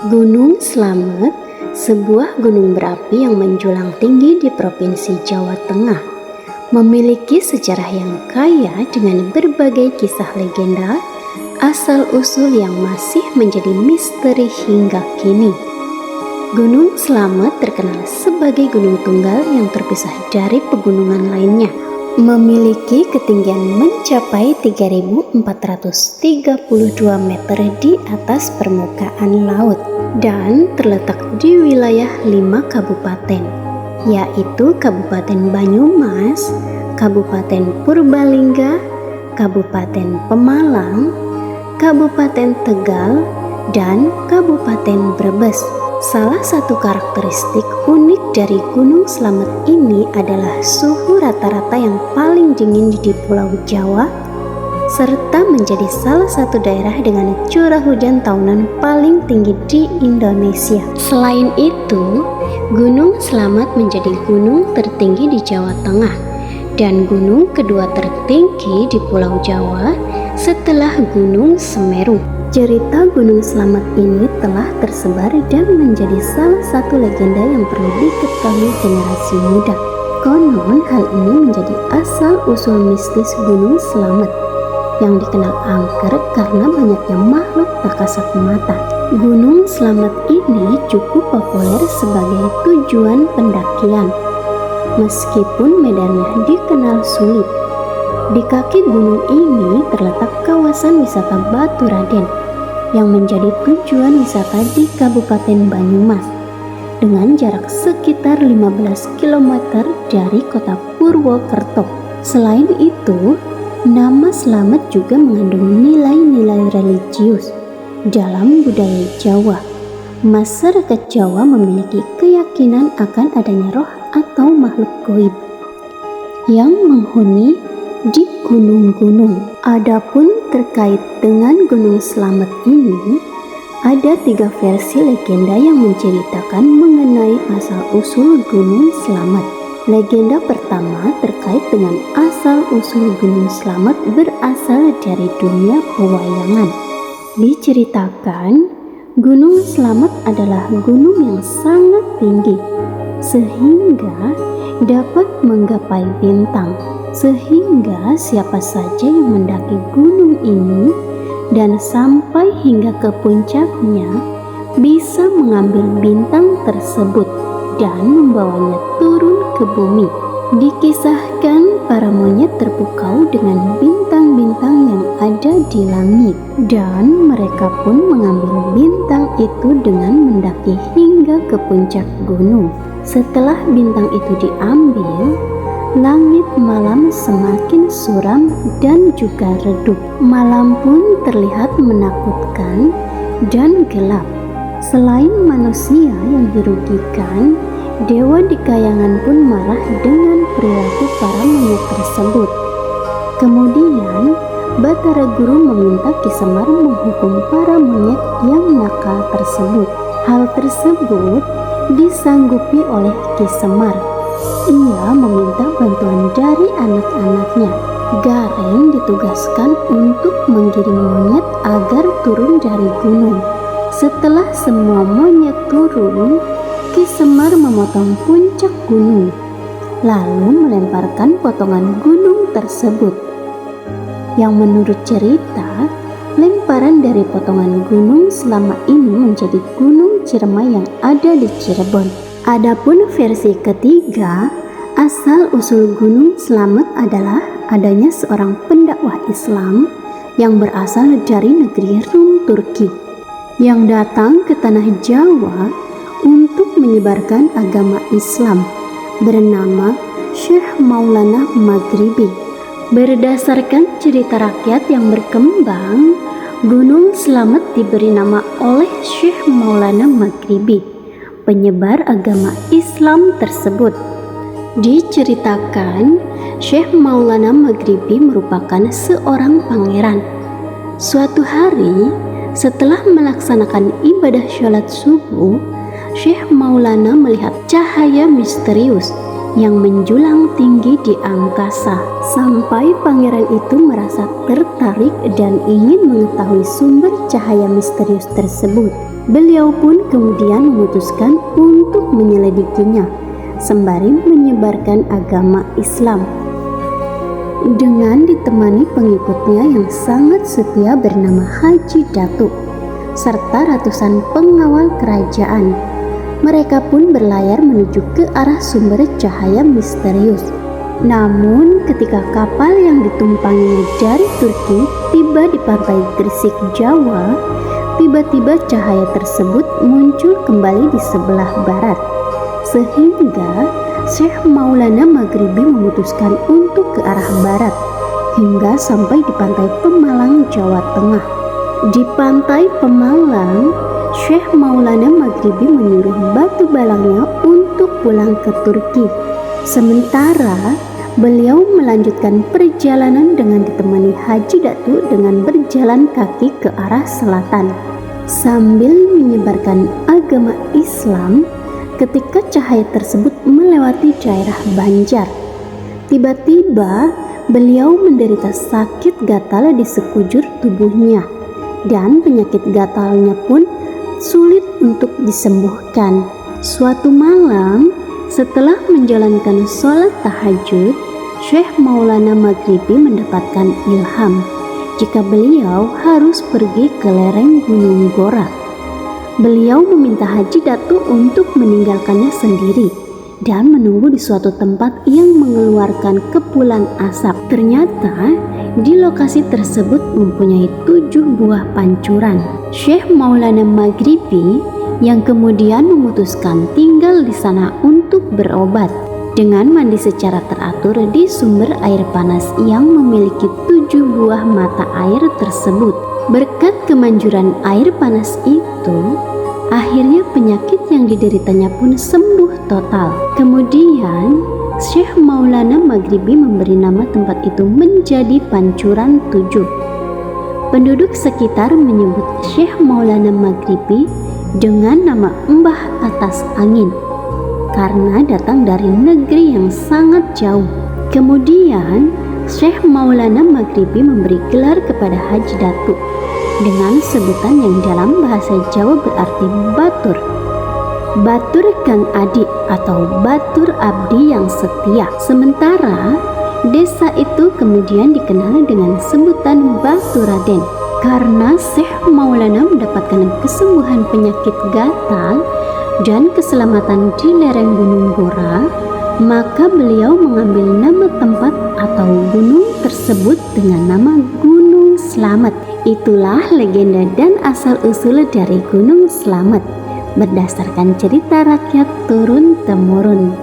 Gunung Slamet, sebuah gunung berapi yang menjulang tinggi di Provinsi Jawa Tengah, memiliki sejarah yang kaya dengan berbagai kisah legenda, asal-usul yang masih menjadi misteri hingga kini. Gunung Slamet terkenal sebagai gunung tunggal yang terpisah dari pegunungan lainnya, memiliki ketinggian mencapai 3.432 meter di atas permukaan laut dan terletak di wilayah 5 kabupaten, yaitu Kabupaten Banyumas, Kabupaten Purbalingga, Kabupaten Pemalang, Kabupaten Tegal, dan Kabupaten Brebes. Salah satu karakteristik unik dari Gunung Slamet ini adalah suhu rata-rata yang paling dingin di Pulau Jawa, serta menjadi salah satu daerah dengan curah hujan tahunan paling tinggi di Indonesia. Selain itu, Gunung Slamet menjadi gunung tertinggi di Jawa Tengah dan gunung kedua tertinggi di Pulau Jawa setelah Gunung Semeru. Cerita Gunung Slamet ini telah tersebar dan menjadi salah satu legenda yang perlu diketahui generasi muda. Konon hal ini menjadi asal-usul mistis Gunung Slamet yang dikenal angker karena banyaknya makhluk tak kasat mata. Gunung Slamet ini cukup populer sebagai tujuan pendakian, meskipun medannya dikenal sulit. Di kaki gunung ini terletak kawasan wisata Batu Raden yang menjadi tujuan wisata di Kabupaten Banyumas dengan jarak sekitar 15 km dari kota Purwokerto. Selain itu, nama Slamet juga mengandung nilai-nilai religius. Dalam budaya Jawa, masyarakat Jawa memiliki keyakinan akan adanya roh atau makhluk gaib yang menghuni di gunung-gunung. Adapun terkait dengan Gunung Slamet ini, ada 3 versi legenda yang menceritakan mengenai asal-usul Gunung Slamet. Legenda pertama terkait dengan asal-usul Gunung Slamet berasal dari dunia pewayangan. Diceritakan, Gunung Slamet adalah gunung yang sangat tinggi, sehingga dapat menggapai bintang. Sehingga siapa saja yang mendaki gunung ini dan sampai hingga ke puncaknya bisa mengambil bintang tersebut dan membawanya turun ke bumi. Dikisahkan para monyet terpukau dengan bintang-bintang yang ada di langit, dan mereka pun mengambil bintang itu dengan mendaki hingga ke puncak gunung. Setelah bintang itu diambil, langit malam semakin suram dan juga redup. Malam pun terlihat menakutkan dan gelap. Selain manusia yang dirugikan, dewa di kayangan pun marah dengan perilaku para monyet tersebut. Kemudian, Batara Guru meminta Ki Semar menghukum para monyet yang nakal tersebut. Hal tersebut disanggupi oleh Ki Semar. Ia meminta bantuan dari anak-anaknya. Gareng ditugaskan untuk menggiring monyet agar turun dari gunung. Setelah semua monyet turun, Ki Semar memotong puncak gunung, lalu melemparkan potongan gunung tersebut. Yang menurut cerita, lemparan dari potongan gunung selama ini menjadi Gunung Ciremai yang ada di Cirebon. Adapun versi ketiga, asal-usul Gunung Slamet adalah adanya seorang pendakwah Islam yang berasal dari negeri Rum, Turki, yang datang ke tanah Jawa untuk menyebarkan agama Islam, bernama Syekh Maulana Maghribi. Berdasarkan cerita rakyat yang berkembang, Gunung Slamet diberi nama oleh Syekh Maulana Maghribi, penyebar agama Islam tersebut. Diceritakan, Syekh Maulana Maghribi merupakan seorang pangeran. Suatu hari, setelah melaksanakan ibadah sholat subuh, Syekh Maulana melihat cahaya misterius yang menjulang tinggi di angkasa. Sampai pangeran itu merasa tertarik dan ingin mengetahui sumber cahaya misterius tersebut. Beliau pun kemudian memutuskan untuk menyelidikinya, sembari menyebarkan agama Islam. Dengan ditemani pengikutnya yang sangat setia bernama Haji Datuk, serta ratusan pengawal kerajaan, mereka pun berlayar menuju ke arah sumber cahaya misterius. Namun ketika kapal yang ditumpangi dari Turki tiba di pantai Gresik, Jawa, tiba-tiba cahaya tersebut muncul kembali di sebelah barat, sehingga Syekh Maulana Maghribi memutuskan untuk ke arah barat hingga sampai di pantai Pemalang, Jawa Tengah. Di pantai Pemalang, Syekh Maulana Maghribi menyuruh batu balangnya untuk pulang ke Turki. Sementara beliau melanjutkan perjalanan dengan ditemani Haji Datuk dengan berjalan kaki ke arah selatan sambil menyebarkan agama Islam. Ketika cahaya tersebut melewati daerah Banjar, tiba-tiba beliau menderita sakit gatal di sekujur tubuhnya, dan penyakit gatalnya pun sulit untuk disembuhkan. Suatu malam, setelah menjalankan sholat tahajud, Syekh Maulana Maghribi mendapatkan ilham jika beliau harus pergi ke lereng Gunung Gora. Beliau meminta Haji Datuk untuk meninggalkannya sendiri dan menunggu di suatu tempat yang mengeluarkan kepulan asap. Ternyata di lokasi tersebut mempunyai 7 buah pancuran. Syekh Maulana Maghribi yang kemudian memutuskan tinggal di sana untuk berobat dengan mandi secara teratur di sumber air panas yang memiliki 7 buah mata air tersebut. Berkat kemanjuran air panas itu, akhirnya penyakit yang dideritanya pun sembuh total. Kemudian Syekh Maulana Maghribi memberi nama tempat itu menjadi Pancuran 7. Penduduk sekitar menyebut Syekh Maulana Maghribi dengan nama Mbah Atas Angin karena datang dari negeri yang sangat jauh. Kemudian Syekh Maulana Maghribi memberi gelar kepada Haji Datuk dengan sebutan yang dalam bahasa Jawa berarti Batur. Batur Kang Adi atau Batur Abdi yang setia. Sementara desa itu kemudian dikenal dengan sebutan Batu Raden karena Syekh Maulana mendapatkan kesembuhan penyakit gatal dan keselamatan di lereng Gunung Gora, maka beliau mengambil nama tempat atau gunung tersebut dengan nama Gunung Slamet. Itulah legenda dan asal-usul dari Gunung Slamet berdasarkan cerita rakyat turun-temurun.